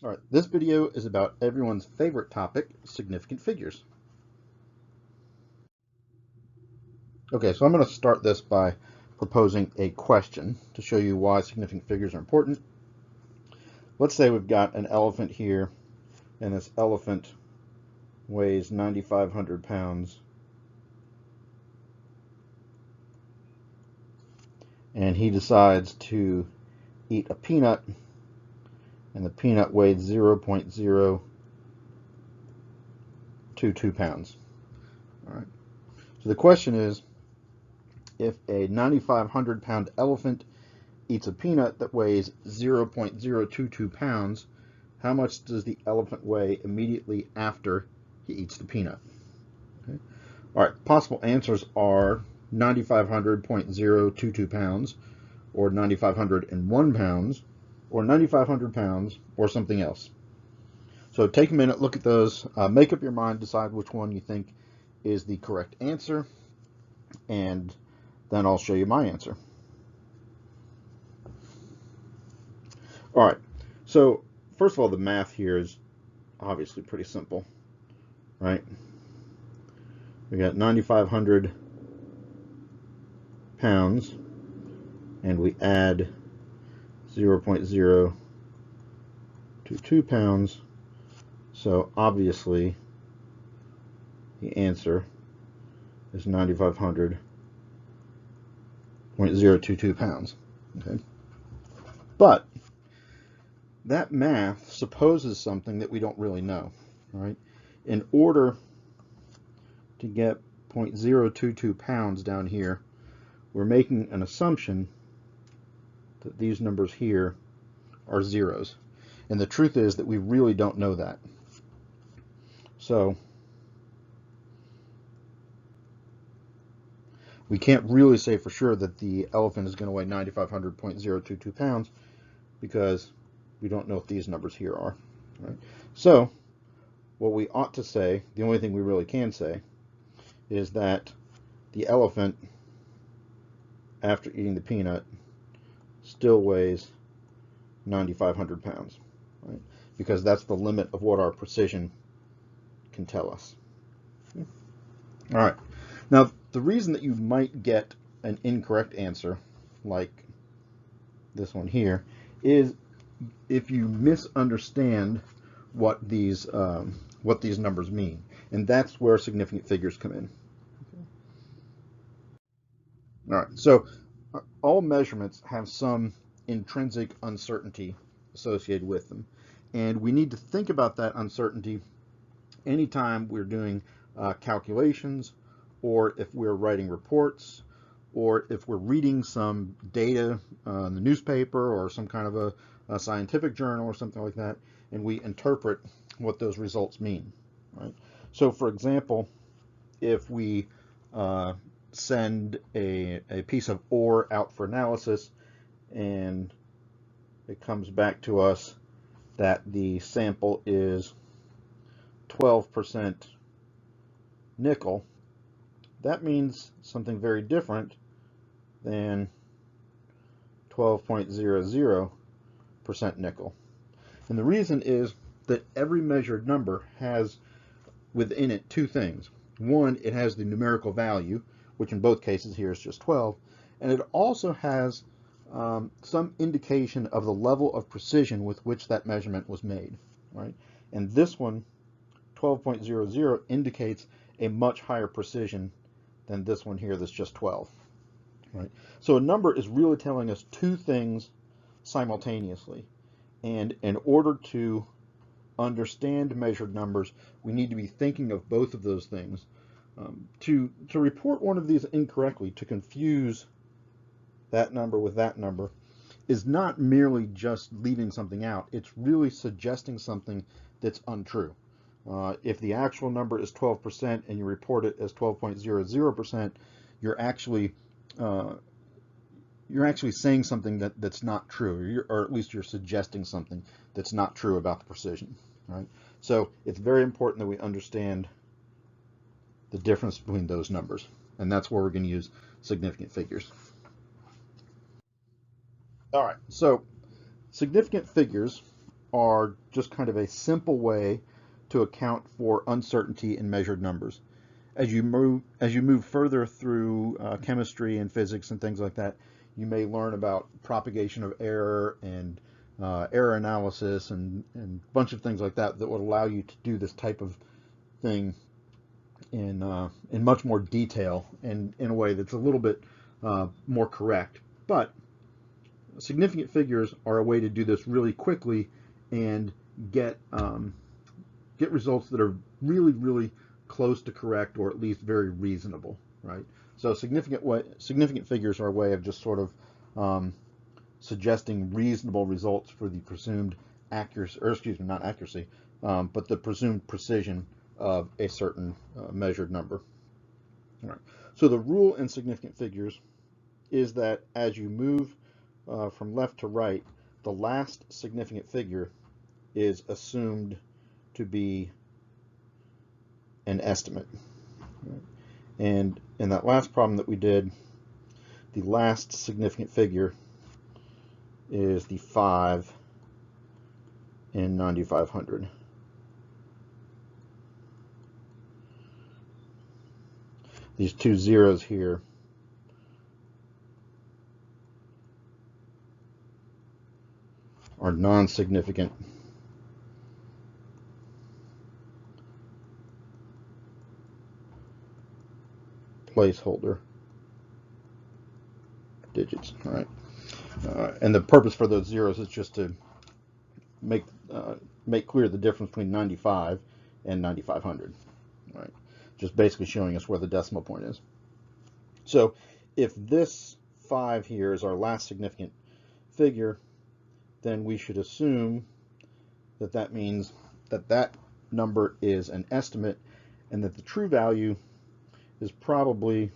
All right, this video is about everyone's favorite topic, significant figures. Okay, so I'm going to start this by proposing a question to show you why significant figures are important. Let's say we've got an elephant here, and this elephant weighs 9,500 pounds, and he decides to eat a peanut, and the peanut weighed 0.022 pounds. All right. So the question is, if a 9,500 pound elephant eats a peanut that weighs 0.022 pounds, how much does the elephant weigh immediately after he eats the peanut? Okay. All right, possible answers are 9,500.022 pounds, or 9,501 pounds, or 9,500 pounds, or something else. So take a minute, look at those, make up your mind, decide which one you think is the correct answer, and then I'll show you my answer. All right, so first of all, the math here is obviously pretty simple, right? We got 9,500 pounds, and we add 0.022 pounds, so obviously the answer is 9,500.022 pounds. Okay, but that math supposes something that we don't really know, right? In order to get 0.022 pounds down here, we're making an assumption that these numbers here are zeros. And the truth is that we really don't know that. So we can't really say for sure that the elephant is going to weigh 9,500.022 pounds because we don't know if these numbers here are. Right? So what we ought to say, the only thing we really can say, is that the elephant, after eating the peanut, still weighs 9,500 pounds, right? Because that's the limit of what our precision can tell us. All right. Now, the reason that you might get an incorrect answer, like this one here, is if you misunderstand what these numbers mean, and that's where significant figures come in. All right. So all measurements have some intrinsic uncertainty associated with them, and we need to think about that uncertainty anytime we're doing calculations, or if we're writing reports, or if we're reading some data in the newspaper or some kind of a scientific journal or something like that, and we interpret what those results mean, right? So for example, if we send a piece of ore out for analysis and it comes back to us that the sample is 12% nickel, that means something very different than 12.00% nickel. And the reason is that every measured number has within it two things. One, it has the numerical value, which in both cases here is just 12, and it also has some indication of the level of precision with which that measurement was made, right? And this one, 12.00, indicates a much higher precision than this one here that's just 12, right? So a number is really telling us two things simultaneously, and in order to understand measured numbers, we need to be thinking of both of those things. To report one of these incorrectly, to confuse that number with that number, is not merely just leaving something out. It's really suggesting something that's untrue. If the actual number is 12% and you report it as 12.00%, you're actually saying something that's not true, or at least you're suggesting something that's not true about the precision, right? So it's very important that we understand the difference between those numbers, and that's where we're going to use significant figures. All right, so significant figures are just kind of a simple way to account for uncertainty in measured numbers. As you move further through chemistry and physics and things like that, you may learn about propagation of error and error analysis and a bunch of things like that that would allow you to do this type of thing in much more detail and in a way that's a little bit more correct. But significant figures are a way to do this really quickly and get results that are really, really close to correct, or at least very reasonable, right? So significant figures are a way of just sort of suggesting reasonable results for the presumed accuracy, or excuse me, not accuracy, but the presumed precision of a certain measured number. All right. So the rule in significant figures is that as you move from left to right, the last significant figure is assumed to be an estimate. And in that last problem that we did, the last significant figure is the 5 in 9500. These two zeros here are non-significant placeholder digits. All right, and the purpose for those zeros is just to make clear the difference between 95 and 9500. All right, just basically showing us where the decimal point is. So if this 5 here is our last significant figure, then we should assume that that means that that number is an estimate and that the true value is probably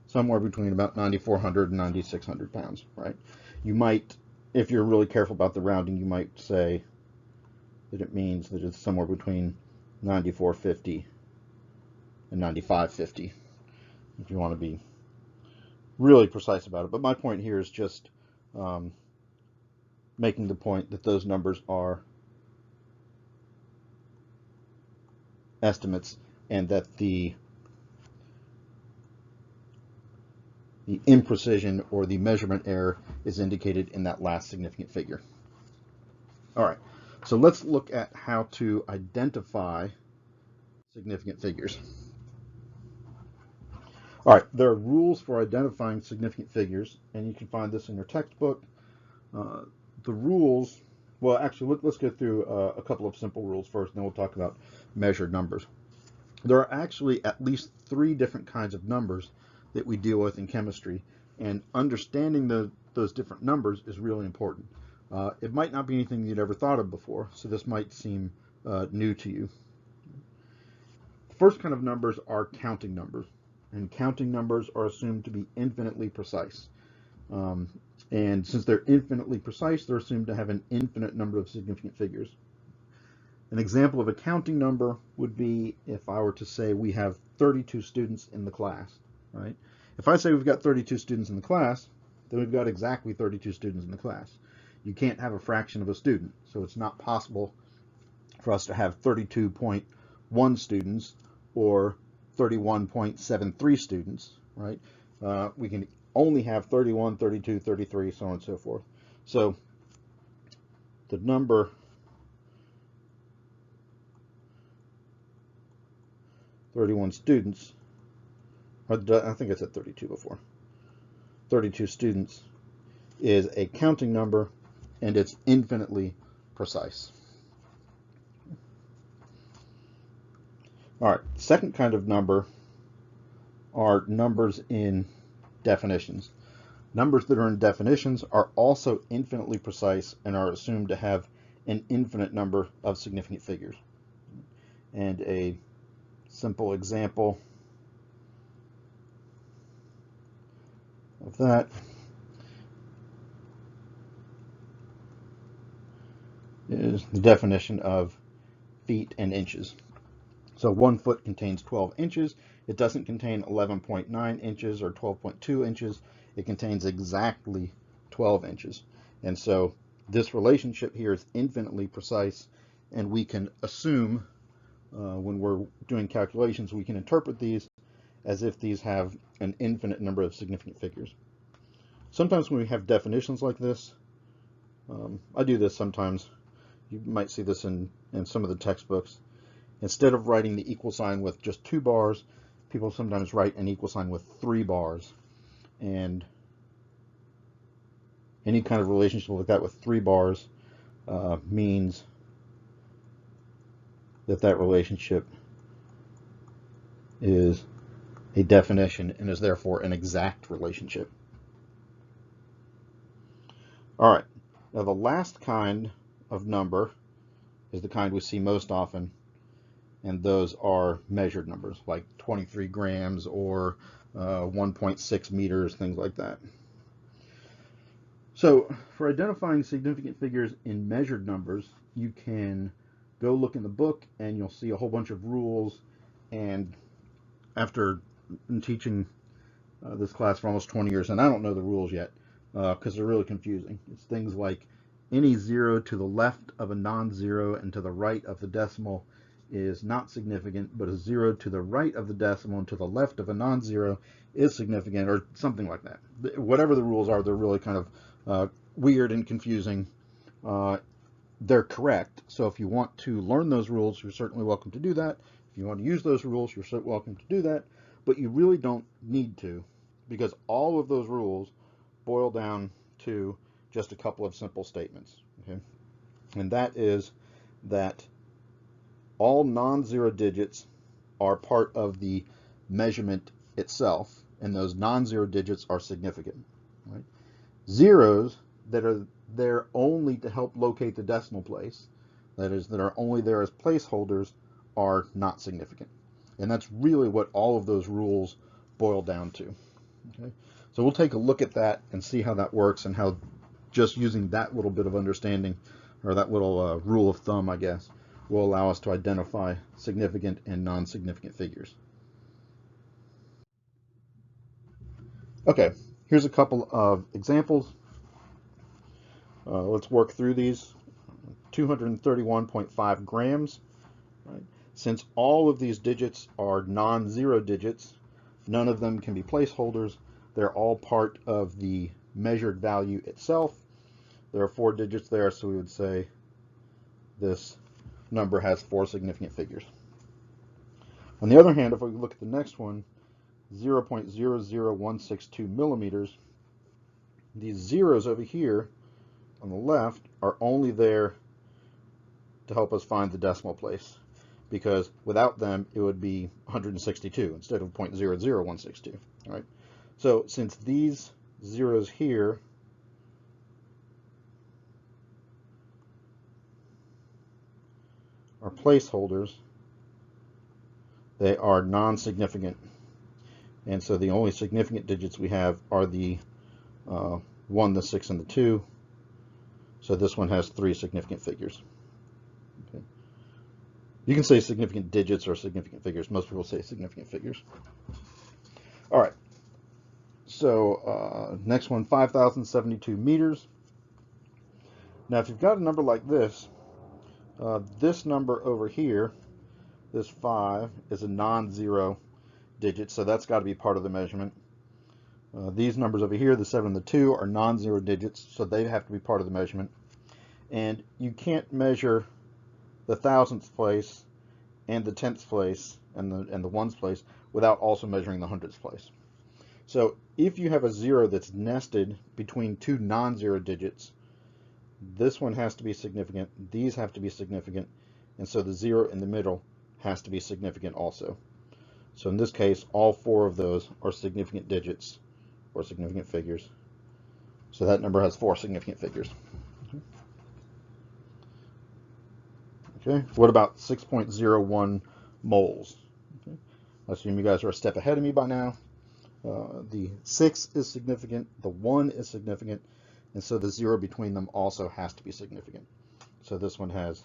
somewhere between about 9,400 and 9,600 pounds, right? You might, if you're really careful about the rounding, you might say that it means that it's somewhere between 9,450 and 9,550 if you want to be really precise about it. But my point here is just making the point that those numbers are estimates and that the imprecision or the measurement error is indicated in that last significant figure. All right, so let's look at how to identify significant figures. All right, there are rules for identifying significant figures, and you can find this in your textbook. The rules, well, actually, let's go through a couple of simple rules first, and then we'll talk about measured numbers. There are actually at least 3 different kinds of numbers that we deal with in chemistry, and understanding those different numbers is really important. It might not be anything you'd ever thought of before, so this might seem new to you. The first kind of numbers are counting numbers, and counting numbers are assumed to be infinitely precise. And since they're infinitely precise, they're assumed to have an infinite number of significant figures. An example of a counting number would be if I were to say we have 32 students in the class, right? If I say we've got 32 students in the class, then we've got exactly 32 students in the class. You can't have a fraction of a student, so it's not possible for us to have 32.1 students or 31.73 students, right? We can only have 31, 32, 33, so on and so forth. So the number 31 students, I think I said 32 before, 32 students is a counting number, and it's infinitely precise. All right, second kind of number are numbers in definitions. Numbers that are in definitions are also infinitely precise and are assumed to have an infinite number of significant figures. And a simple example of that is the definition of feet and inches. So 1 foot contains 12 inches, It doesn't contain 11.9 inches or 12.2 inches. It contains exactly 12 inches. And so this relationship here is infinitely precise, and we can assume when we're doing calculations, we can interpret these as if these have an infinite number of significant figures. Sometimes when we have definitions like this, I do this sometimes. You might see this in some of the textbooks. Instead of writing the equal sign with just 2 bars, people sometimes write an equal sign with 3 bars. And any kind of relationship like that with 3 bars means that relationship is a definition and is therefore an exact relationship. All right, now the last kind of number is the kind we see most often, and those are measured numbers like 23 grams or 1.6 meters, things like that. So for identifying significant figures in measured numbers, you can go look in the book and you'll see a whole bunch of rules. And after teaching this class for almost 20 years, and I don't know the rules yet because they're really confusing. It's things like any zero to the left of a non-zero and to the right of the decimal is not significant, but a zero to the right of the decimal and to the left of a non-zero is significant, or something like that. Whatever the rules are, they're really kind of weird and confusing. They're correct, so if you want to learn those rules, you're certainly welcome to do that. If you want to use those rules, you're certainly welcome to do that, but you really don't need to, because all of those rules boil down to just a couple of simple statements. Okay? And that is that all non-zero digits are part of the measurement itself, and those non-zero digits are significant. Right? Zeros that are there only to help locate the decimal place, that is, that are only there as placeholders, are not significant. And that's really what all of those rules boil down to. Okay? So we'll take a look at that and see how that works, and how just using that little bit of understanding, or that little rule of thumb, I guess, will allow us to identify significant and non-significant figures. Okay, here's a couple of examples. Let's work through these. 231.5 grams. Right? Since all of these digits are non-zero digits, none of them can be placeholders. They're all part of the measured value itself. There are 4 digits there, so we would say this number has 4 significant figures. On the other hand, if we look at the next one, 0.00162 millimeters, these zeros over here on the left are only there to help us find the decimal place, because without them it would be 162 instead of 0.00162. All right. So since these zeros here are placeholders, they are non-significant, and so the only significant digits we have are the 1, the 6, and the 2. So this one has 3 significant figures. Okay. You can say significant digits or significant figures. Most people say significant figures. All right. So next one, 5,072 meters. Now, if you've got a number like this, this number over here, this 5, is a non-zero digit, so that's got to be part of the measurement. These numbers over here, the 7 and the 2, are non-zero digits, so they have to be part of the measurement. And you can't measure the thousandths place and the tenths place and the ones place without also measuring the hundredths place. So if you have a 0 that's nested between 2 non-zero digits, this one has to be significant, these have to be significant, and so the 0 in the middle has to be significant also. So in this case, all 4 of those are significant digits or significant figures. So that number has 4 significant figures. Okay, what about 6.01 moles? Okay. I assume you guys are a step ahead of me by now. The 6 is significant, the 1 is significant, and so the 0 between them also has to be significant. So this one has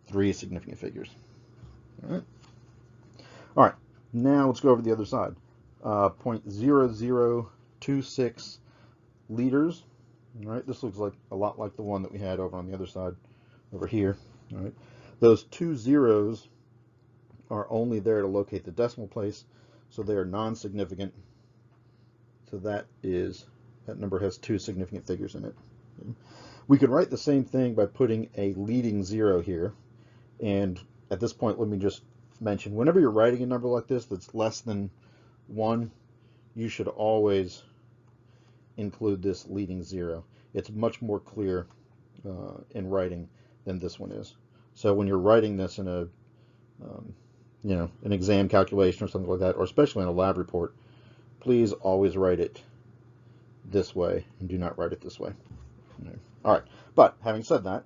3 significant figures. All right. Now let's go over to the other side. 0.0026 liters. All right, this looks like a lot like the one that we had over on the other side, over here. All right, those two zeros are only there to locate the decimal place, so they are non-significant. So that number has two significant figures in it. We could write the same thing by putting a leading zero here. And at this point, let me just mention, whenever you're writing a number like this that's less than 1, you should always include this leading zero. It's much more clear in writing than this one is. So when you're writing this in a an exam calculation or something like that, or especially in a lab report, please always write it this way and do not write it this way. All right, but having said that,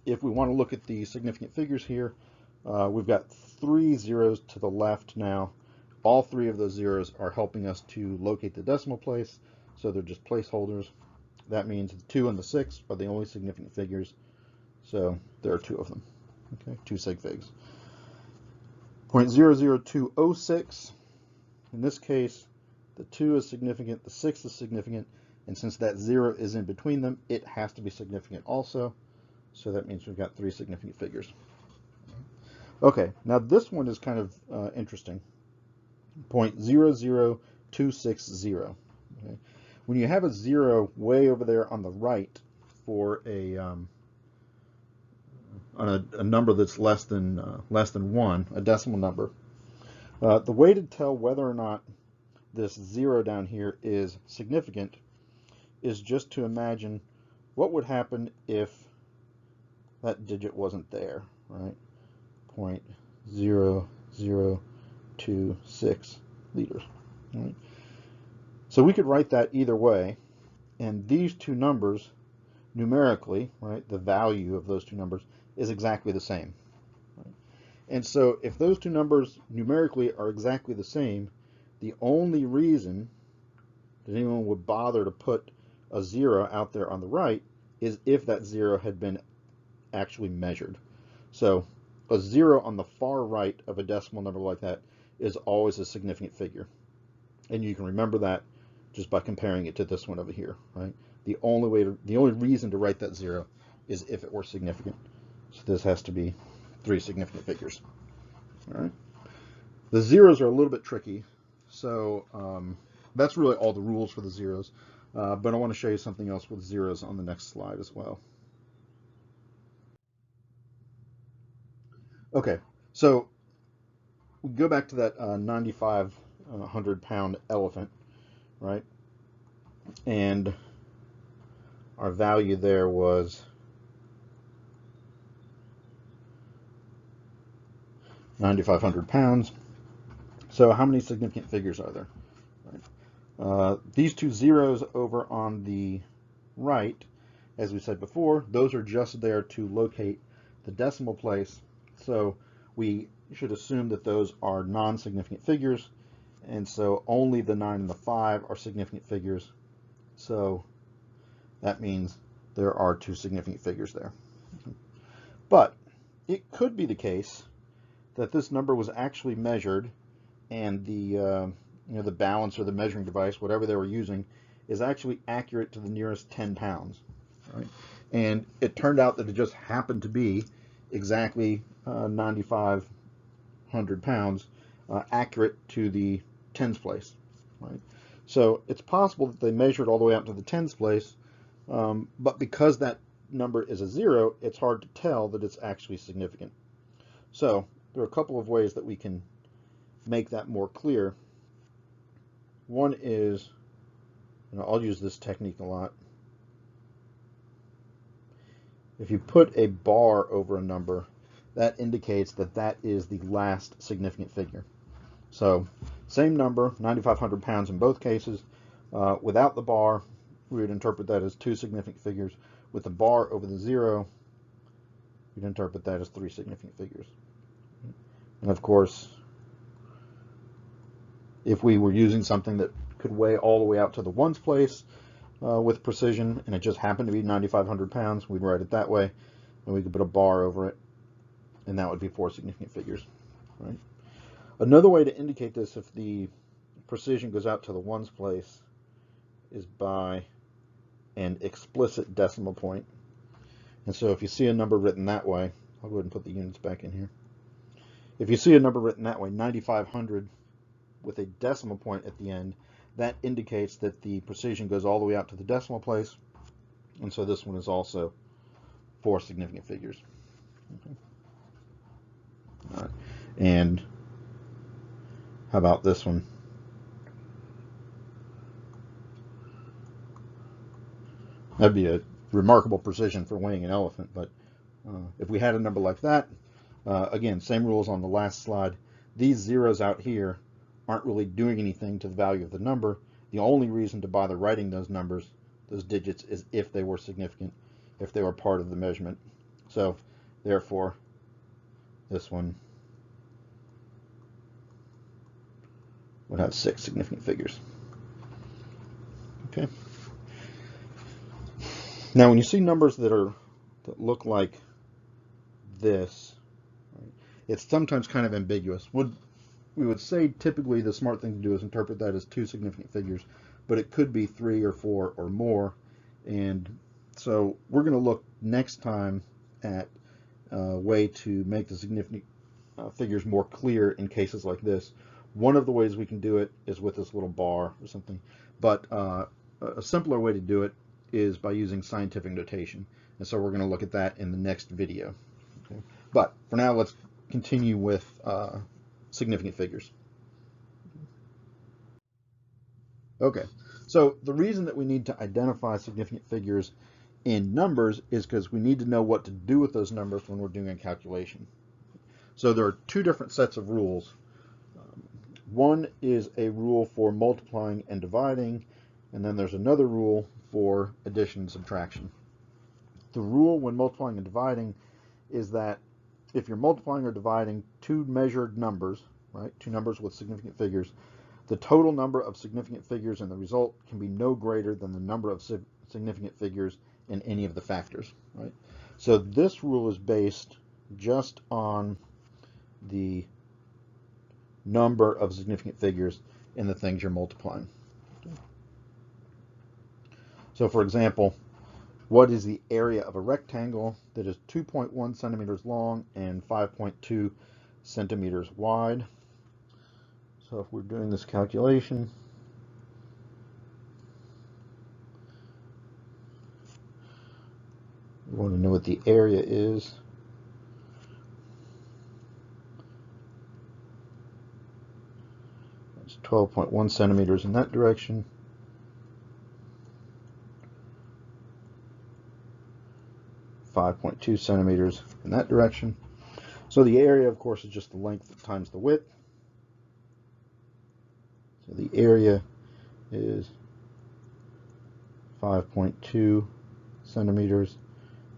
if we want to look at the significant figures here, we've got 3 zeros to the left now. All 3 of those zeros are helping us to locate the decimal place, so they're just placeholders. That means the 2 and the 6 are the only significant figures, so there are 2 of them. Okay, 2 sig figs. 0.00206. In this case, the 2 is significant, the 6 is significant, and since that 0 is in between them, it has to be significant also. So that means we've got 3 significant figures. Okay, now this one is kind of interesting. 0.00260. Okay. When you have a 0 way over there on the right for a number that's less than 1, a decimal number, the way to tell whether or not this 0 down here is significant is just to imagine what would happen if that digit wasn't there, right? 0.0026 liters. Right? So we could write that either way, and these two numbers, numerically, right, the value of those two numbers is exactly the same. Right? And so if those two numbers numerically are exactly the same, the only reason that anyone would bother to put a 0 out there on the right is if that 0 had been actually measured. So a 0 on the far right of a decimal number like that is always a significant figure. And you can remember that just by comparing it to this one over here, right? The only reason to write that 0 is if it were significant. So this has to be 3 significant figures. All right. The zeros are a little bit tricky, so that's really all the rules for the zeros. But I want to show you something else with zeros on the next slide as well. Okay, so we go back to that 9,500-pound elephant, right? And our value there was 9,500 pounds. So how many significant figures are there? Right. These two zeros over on the right, as we said before, those are just there to locate the decimal place. So we should assume that those are non-significant figures, and so only the 9 and the 5 are significant figures. So that means there are 2 significant figures there. But it could be the case that this number was actually measured, and the the balance or the measuring device, whatever they were using, is actually accurate to the nearest 10 pounds. Right? And it turned out that it just happened to be exactly 9,500 pounds, accurate to the tens place. Right? So it's possible that they measured all the way out to the tens place, but because that number is a 0, it's hard to tell that it's actually significant. So there are a couple of ways that we can make that more clear. One is, I'll use this technique a lot. If you put a bar over a number, that indicates that that is the last significant figure. So same number, 9,500 pounds in both cases. Without the bar, we would interpret that as 2 significant figures. With the bar over the 0, we'd interpret that as 3 significant figures. And of course, if we were using something that could weigh all the way out to the ones place with precision, and it just happened to be 9,500 pounds, we'd write it that way, and we could put a bar over it, and that would be 4 significant figures. right? Another way to indicate this, if the precision goes out to the ones place, is by an explicit decimal point. And so if you see a number written that way, I'll go ahead and put the units back in here. If you see a number written that way, 9,500 with a decimal point at the end, that indicates that the precision goes all the way out to the decimal place. And so this one is also 4 significant figures. Okay. All right. And how about this one? That'd be a remarkable precision for weighing an elephant, but if we had a number like that, again, same rules on the last slide. These zeros out here aren't really doing anything to the value of the number. The only reason to bother writing those numbers, those digits, is if they were significant, if they were part of the measurement. So therefore, this one would have 6 significant figures. Okay. Now, when you see numbers that look like this, right, it's sometimes kind of ambiguous. We would say typically the smart thing to do is interpret that as 2 significant figures, but it could be 3 or 4 or more. And so we're going to look next time at a way to make the significant figures more clear in cases like this. One of the ways we can do it is with this little bar or something, but a simpler way to do it is by using scientific notation. And so we're going to look at that in the next video. Okay. But for now, let's continue with significant figures. Okay, so the reason that we need to identify significant figures in numbers is because we need to know what to do with those numbers when we're doing a calculation. So there are 2 different sets of rules. One is a rule for multiplying and dividing, and then there's another rule for addition and subtraction. The rule when multiplying and dividing is that if you're multiplying or dividing 2 measured numbers, right, 2 numbers with significant figures, the total number of significant figures in the result can be no greater than the number of significant figures in any of the factors, right? So this rule is based just on the number of significant figures in the things you're multiplying. So for example, what is the area of a rectangle that is 2.1 centimeters long and 5.2 centimeters wide? So if we're doing this calculation, we want to know what the area is. It's 12.1 centimeters in that direction. 5.2 centimeters in that direction. So the area, of course, is just the length times the width. So the area is 5.2 centimeters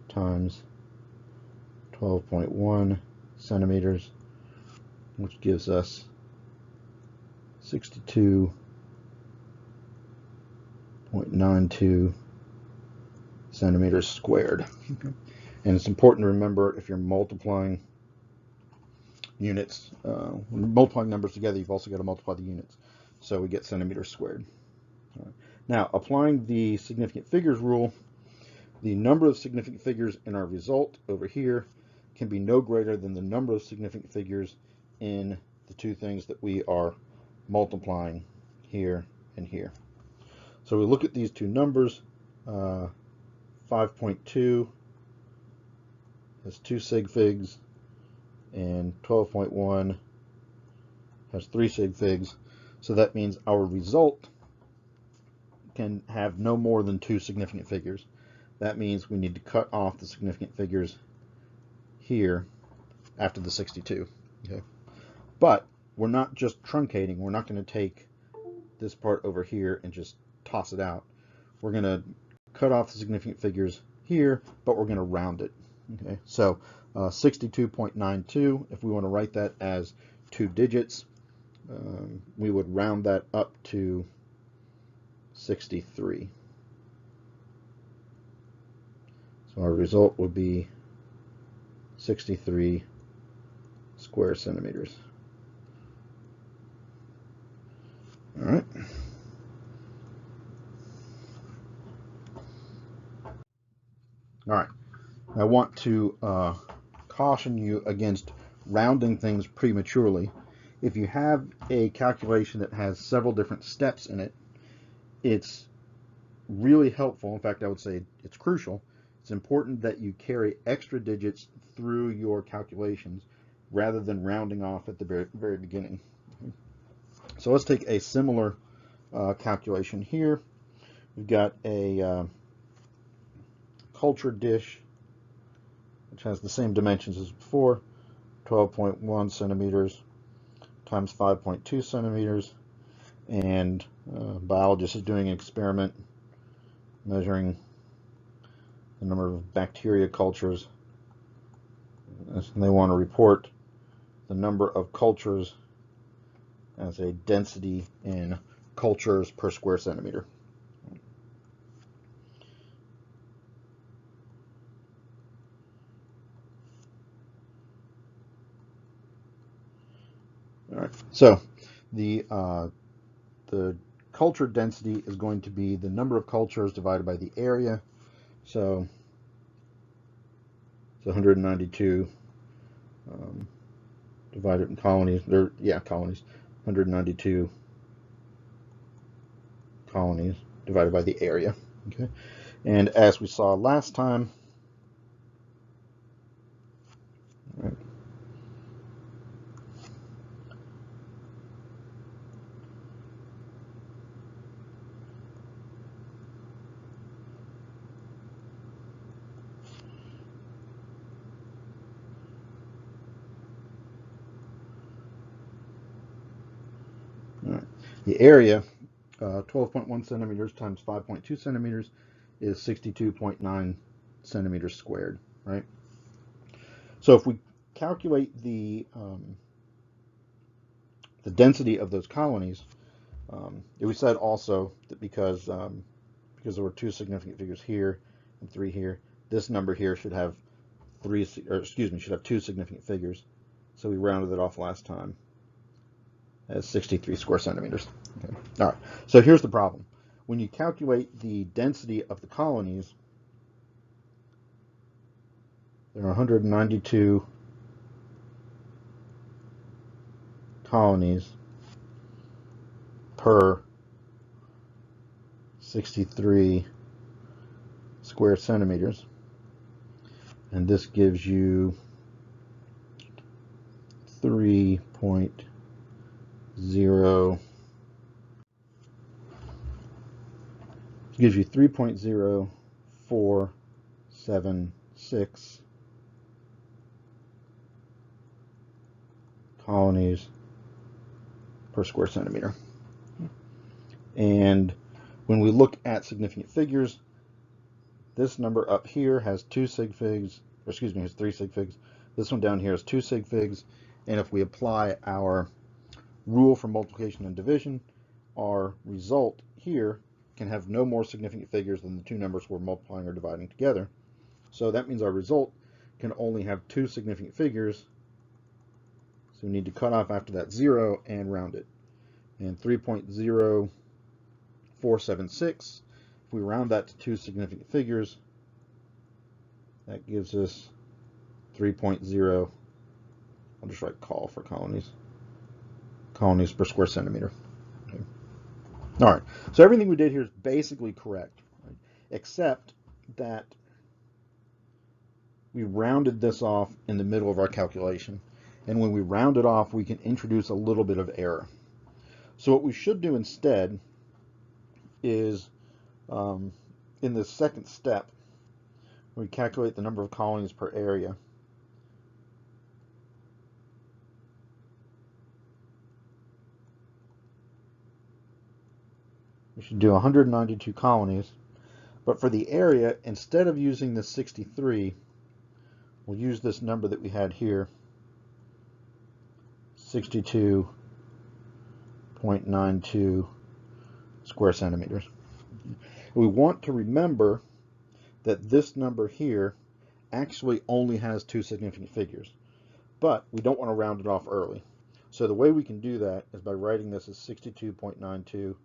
times 12.1 centimeters, which gives us 62.92 centimeters squared. Okay. And it's important to remember, if you're multiplying units, when multiplying numbers together, you've also got to multiply the units. So we get centimeters squared. Right. Now, applying the significant figures rule, the number of significant figures in our result over here can be no greater than the number of significant figures in the 2 things that we are multiplying, here and here. So we look at these 2 numbers. 5.2 has 2 sig figs, and 12.1 has 3 sig figs. So that means our result can have no more than 2 significant figures. That means we need to cut off the significant figures here after the 62. Okay, but we're not just truncating. We're not going to take this part over here and just toss it out. We're going to cut off the significant figures here, but we're going to round it. Okay, so 62.92, if we want to write that as 2 digits, we would round that up to 63. So our result would be 63 square centimeters. All right. All right. I want to caution you against rounding things prematurely. If you have a calculation that has several different steps in it, it's really helpful. In fact, I would say it's crucial. It's important that you carry extra digits through your calculations rather than rounding off at the very beginning. So let's take a similar calculation here. We've got a culture dish, which has the same dimensions as before, 12.1 centimeters times 5.2 centimeters, and biologist is doing an experiment measuring the number of bacteria cultures, and they want to report the number of cultures as a density in cultures per square centimeter. All right, so the culture density is going to be the number of cultures divided by the area. So it's 192 divided in colonies. Colonies. 192 colonies divided by the area. Okay, and as we saw last time, right, the area, 12.1 centimeters times 5.2 centimeters is 62.9 centimeters squared, right? So if we calculate the density of those colonies, we said also that because there were two significant figures here and three here, this number here should have should have two significant figures. So we rounded it off last time as 63 square centimeters. Okay. All right. So here's the problem. When you calculate the density of the colonies, there are 192 colonies per 63 square centimeters, and this gives you 3.0 gives you 3.0476 colonies per square centimeter. And when we look at significant figures, this number up here has two sig figs, or excuse me, has three sig figs. This one down here has two sig figs. And if we apply our rule for multiplication and division, our result here can have no more significant figures than the two numbers we're multiplying or dividing together. So that means our result can only have two significant figures. So we need to cut off after that 0 and round it. And 3.0476, if we round that to two significant figures, that gives us 3.0, I'll just write col for colonies per square centimeter. Okay. All right, so everything we did here is basically correct, right? Except that we rounded this off in the middle of our calculation. And when we round it off, we can introduce a little bit of error. So what we should do instead is, in the second step, we calculate the number of colonies per area. We should do 192 colonies, but for the area, instead of using the 63, we'll use this number that we had here, 62.92 square centimeters. We want to remember that this number here actually only has two significant figures, but we don't want to round it off early. So the way we can do that is by writing this as 62.92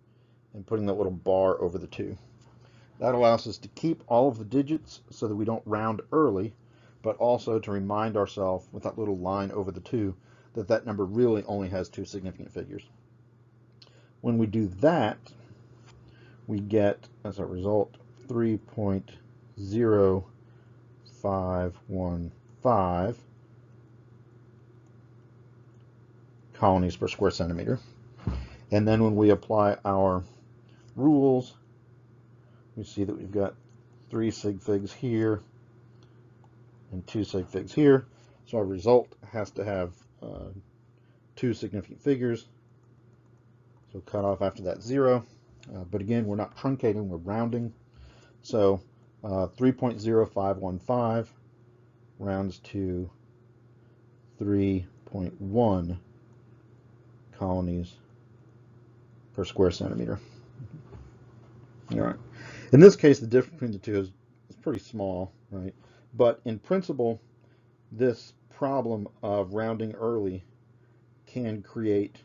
and putting that little bar over the 2. That allows us to keep all of the digits so that we don't round early, but also to remind ourselves with that little line over the 2 that that number really only has 2 significant figures. When we do that, we get, as a result, 3.0515 colonies per square centimeter. And then when we apply our rules, we see that we've got 3 sig figs here and 2 sig figs here. So our result has to have 2 significant figures. So cut off after that 0. But again, we're not truncating, we're rounding. So 3.0515 rounds to 3.1 colonies per square centimeter. All right. In this case, the difference between the two is pretty small, right? But in principle, this problem of rounding early can create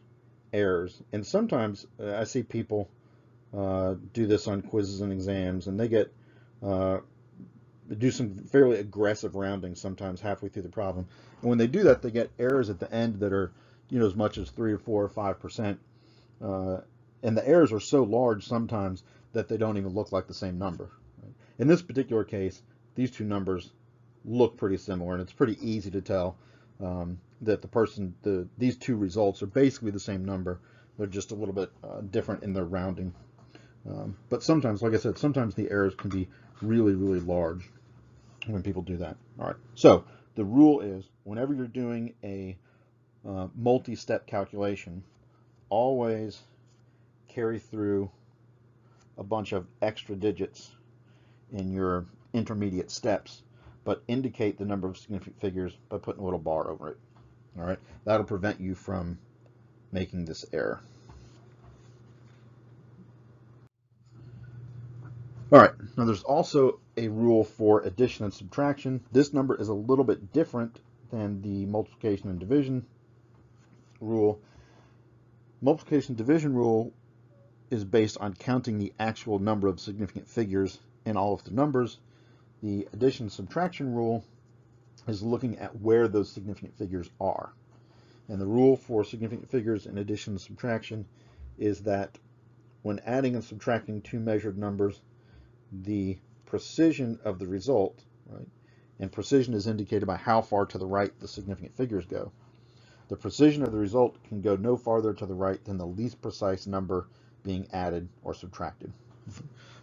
errors. And sometimes I see people do this on quizzes and exams, and they get do some fairly aggressive rounding sometimes halfway through the problem. And when they do that, they get errors at the end that are, as much as 3 or 4 or 5%. And the errors are so large sometimes that they don't even look like the same number. Right? In this particular case, these two numbers look pretty similar, and it's pretty easy to tell that these two results are basically the same number. They're just a little bit different in their rounding. But sometimes, like I said, sometimes the errors can be really, really large when people do that. All right. So the rule is, whenever you're doing a multi-step calculation, always carry through a bunch of extra digits in your intermediate steps, but indicate the number of significant figures by putting a little bar over it. All right. That'll prevent you from making this error. All right, now there's also a rule for addition and subtraction. This number is a little bit different than the multiplication and division rule. Multiplication and division rule is based on counting the actual number of significant figures in all of the numbers. The addition and subtraction rule is looking at where those significant figures are. And the rule for significant figures in addition and subtraction is that when adding and subtracting two measured numbers, the precision of the result, right? And precision is indicated by how far to the right the significant figures go. The precision of the result can go no farther to the right than the least precise number being added or subtracted.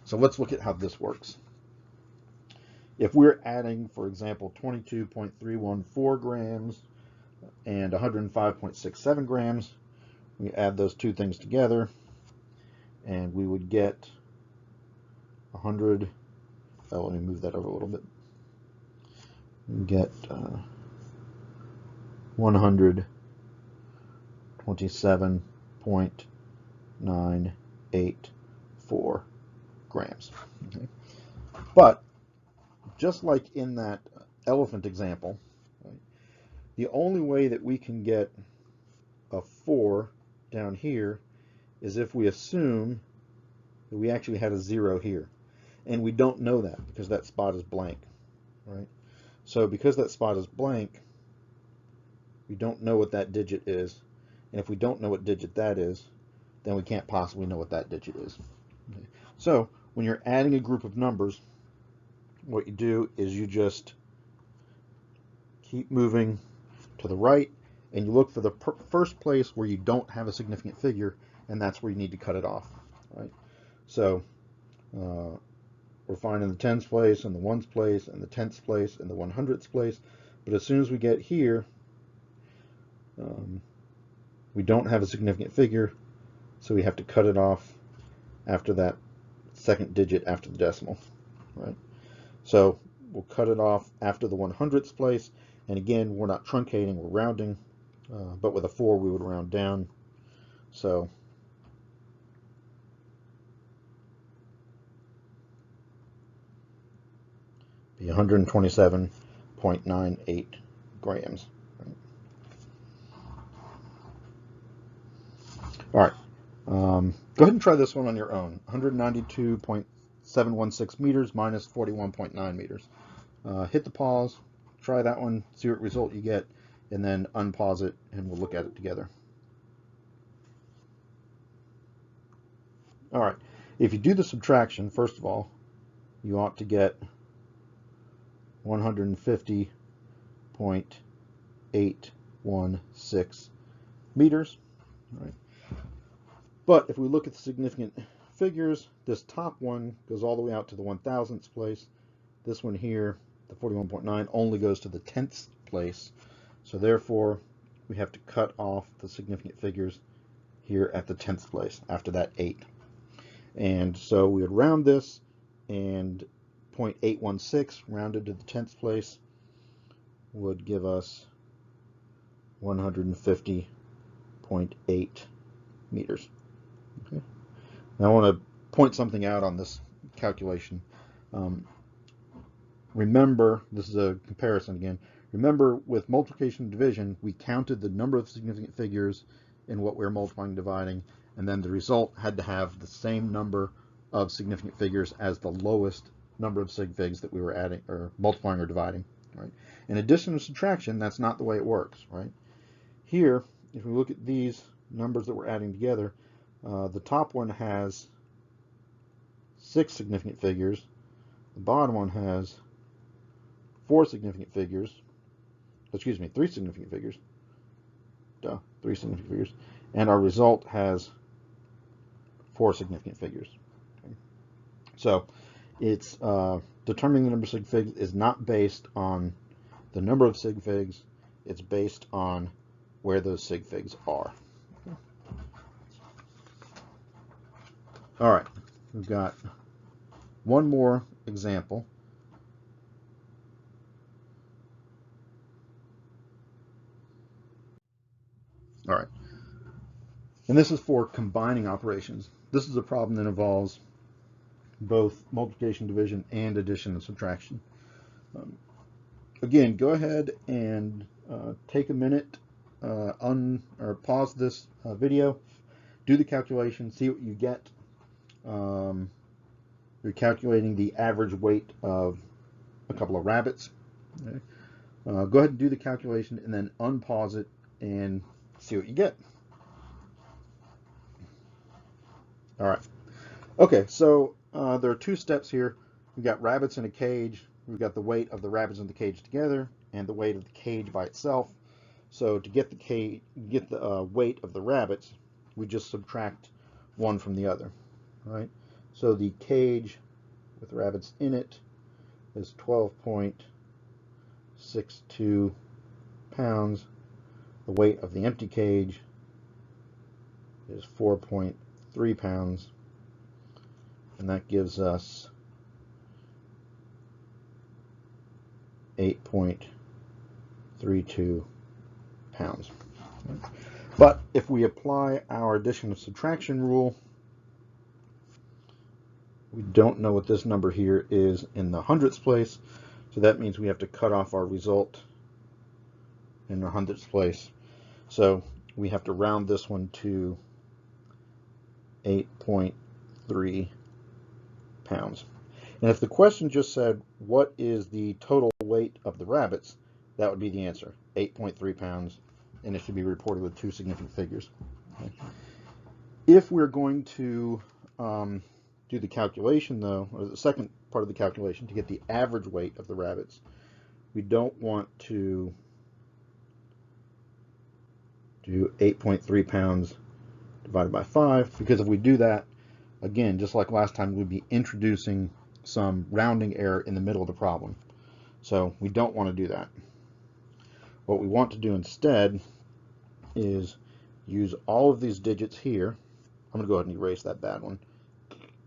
So let's look at how this works. If we're adding, for example, 22.314 grams and 105.67 grams, we add those two things together, and we would get 100. Let me move that over a little bit. We get 127.984 grams. Okay. But just like in that elephant example, right, the only way that we can get a 4 down here is if we assume that we actually had a 0 here. And we don't know that because that spot is blank, right? So because that spot is blank, we don't know what that digit is. And if we don't know what digit that is, then we can't possibly know what that digit is. Okay. So when you're adding a group of numbers, what you do is you just keep moving to the right, and you look for the first place where you don't have a significant figure, and that's where you need to cut it off, right? So we're finding the tens place and the ones place and the tenths place and the 100ths place, but as soon as we get here, we don't have a significant figure, so we have to cut it off after that second digit after the decimal, right? So we'll cut it off after the 100ths place, and again, we're not truncating, we're rounding, but with a 4 we would round down. So be 127.98 grams. Right? Go ahead and try this one on your own. 192.716 meters minus 41.9 meters. Hit the pause, try that one, see what result you get, and then unpause it, and we'll look at it together. All right, if you do the subtraction, first of all, you ought to get 150.816 meters. All right. But if we look at the significant figures, this top one goes all the way out to the 1,000th place. This one here, the 41.9, only goes to the 10th place. So therefore, we have to cut off the significant figures here at the 10th place after that 8. And so we would round this, and 0.816 rounded to the 10th place would give us 150.8 meters. Okay. Now I want to point something out on this calculation. Remember, this is a comparison again. Remember, with multiplication and division, we counted the number of significant figures in what we were multiplying and dividing, and then the result had to have the same number of significant figures as the lowest number of sig figs that we were adding or multiplying or dividing. Right? In addition to subtraction, that's not the way it works. Right? Here, if we look at these numbers that we're adding together, the top one has 6 significant figures. The bottom one has 4 significant figures. Excuse me, 3 significant figures. 3 significant figures. And our result has 4 significant figures. Okay. So it's determining the number of sig figs is not based on the number of sig figs. It's based on where those sig figs are. Okay. All right, we've got one more example. All right, and this is for combining operations. This is a problem that involves both multiplication, division, and addition and subtraction. Again, go ahead and take a minute, or pause this video, do the calculation, see what you get. You're calculating the average weight of a couple of rabbits. Okay. Go ahead and do the calculation and then unpause it and see what you get. All right. Okay, so there are 2 steps here. We've got rabbits in a cage. We've got the weight of the rabbits in the cage together and the weight of the cage by itself. So to get the weight of the rabbits, we just subtract one from the other. All right. So the cage with rabbits in it is 12.62 pounds. The weight of the empty cage is 4.3 pounds, and that gives us 8.32 pounds. But if we apply our addition and subtraction rule, we don't know what this number here is in the 100th place, so that means we have to cut off our result in the 100th place. So we have to round this one to 8.3 pounds. And if the question just said, what is the total weight of the rabbits, that would be the answer, 8.3 pounds, and it should be reported with 2 significant figures. Okay. If we're going to do the calculation, though, or the second part of the calculation, to get the average weight of the rabbits, we don't want to do 8.3 pounds divided by 5, because if we do that, again, just like last time, we'd be introducing some rounding error in the middle of the problem. So we don't want to do that. What we want to do instead is use all of these digits here. I'm going to go ahead and erase that bad one.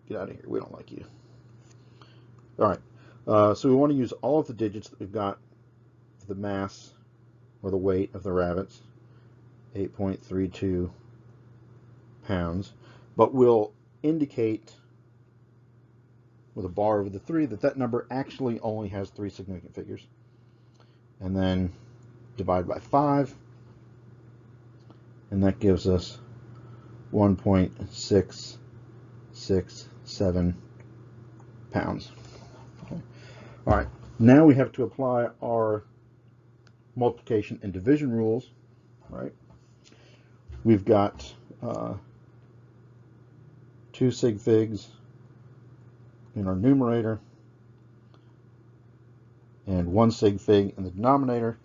Get out of here. We don't like you. All right. So we want to use all of the digits that we've got for the mass or the weight of the rabbits, 8.32 pounds, but we'll indicate with a bar over the 3 that that number actually only has 3 significant figures. And then divide by 5, and that gives us 1.667 pounds. Okay. All right, now we have to apply our multiplication and division rules, right? We've got 2 sig figs in our numerator and 1 sig fig in the denominator,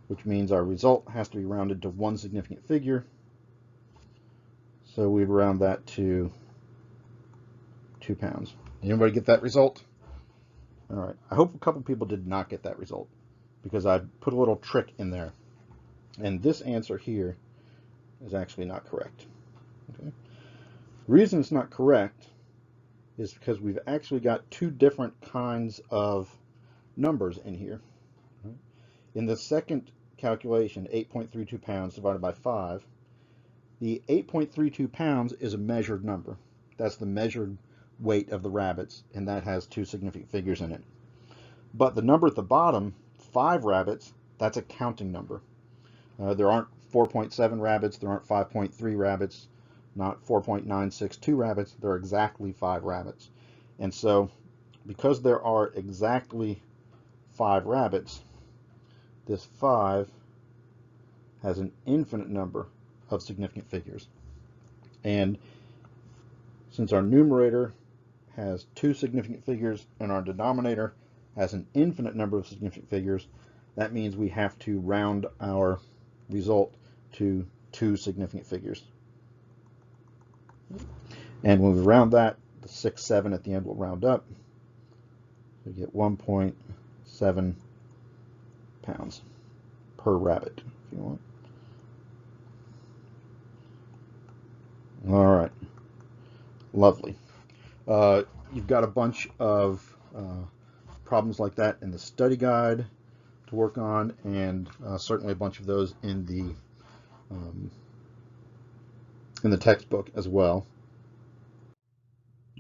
which means our result has to be rounded to one significant figure. So we'd round that to 2 pounds. Did anybody get that result? All right. I hope a couple people did not get that result, because I put a little trick in there. And this answer here is actually not correct. Okay. The reason it's not correct is because we've actually got 2 different kinds of numbers in here. In the second calculation, 8.32 pounds divided by 5, the 8.32 pounds is a measured number. That's the measured weight of the rabbits, and that has 2 significant figures in it. But the number at the bottom, 5 rabbits, that's a counting number. There aren't 4.7 rabbits, there aren't 5.3 rabbits, not 4.962 rabbits, there are exactly 5 rabbits. And so, because there are exactly 5 rabbits, this 5 has an infinite number of significant figures. And since our numerator has 2 significant figures and our denominator has an infinite number of significant figures, that means we have to round our result to 2 significant figures. And when we round that, the 6, 7 at the end will round up. So we get 1.7 pounds per rabbit, if you want. All right, lovely. You've got a bunch of problems like that in the study guide to work on, and certainly a bunch of those in the textbook as well.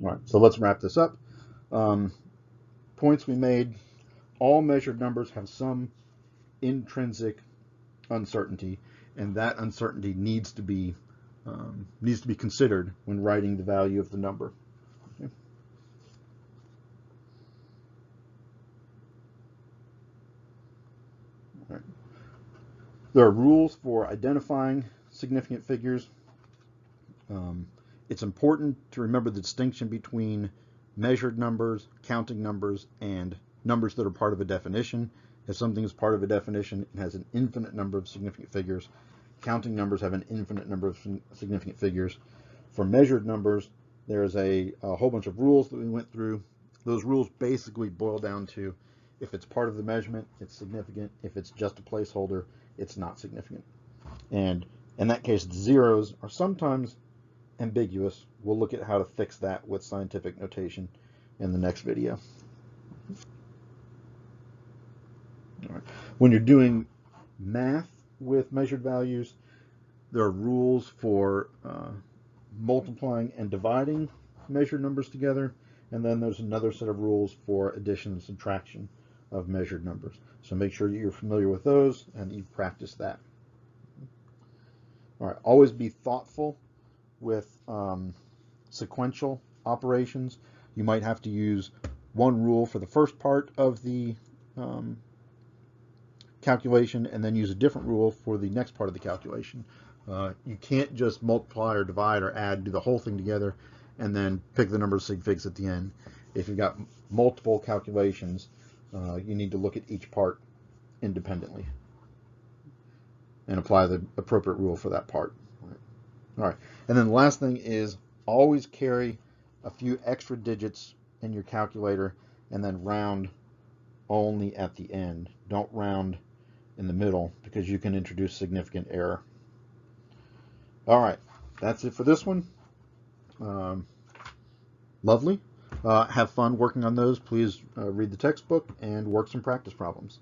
All right, so let's wrap this up. Points we made: all measured numbers have some intrinsic uncertainty, and that uncertainty needs to be considered when writing the value of the number. Okay. All right. There are rules for identifying significant figures. It's important to remember the distinction between measured numbers, counting numbers, and numbers that are part of a definition. If something is part of a definition, it has an infinite number of significant figures. Counting numbers have an infinite number of significant figures. For measured numbers, there's a whole bunch of rules that we went through. Those rules basically boil down to, if it's part of the measurement, it's significant. If it's just a placeholder, it's not significant. And in that case, the zeros are sometimes ambiguous. We'll look at how to fix that with scientific notation in the next video. All right. When you're doing math with measured values, there are rules for multiplying and dividing measured numbers together, and then there's another set of rules for addition and subtraction of measured numbers. So make sure that you're familiar with those and you've practiced that. All right, always be thoughtful with sequential operations. You might have to use one rule for the first part of the calculation and then use a different rule for the next part of the calculation. You can't just multiply or divide or add, do the whole thing together, and then pick the number of sig figs at the end. If you've got multiple calculations, you need to look at each part independently and apply the appropriate rule for that part. All right. And then the last thing is always carry a few extra digits in your calculator and then round only at the end. Don't round in the middle because you can introduce significant error. All right. That's it for this one. Lovely. Have fun working on those. Please read the textbook and work some practice problems.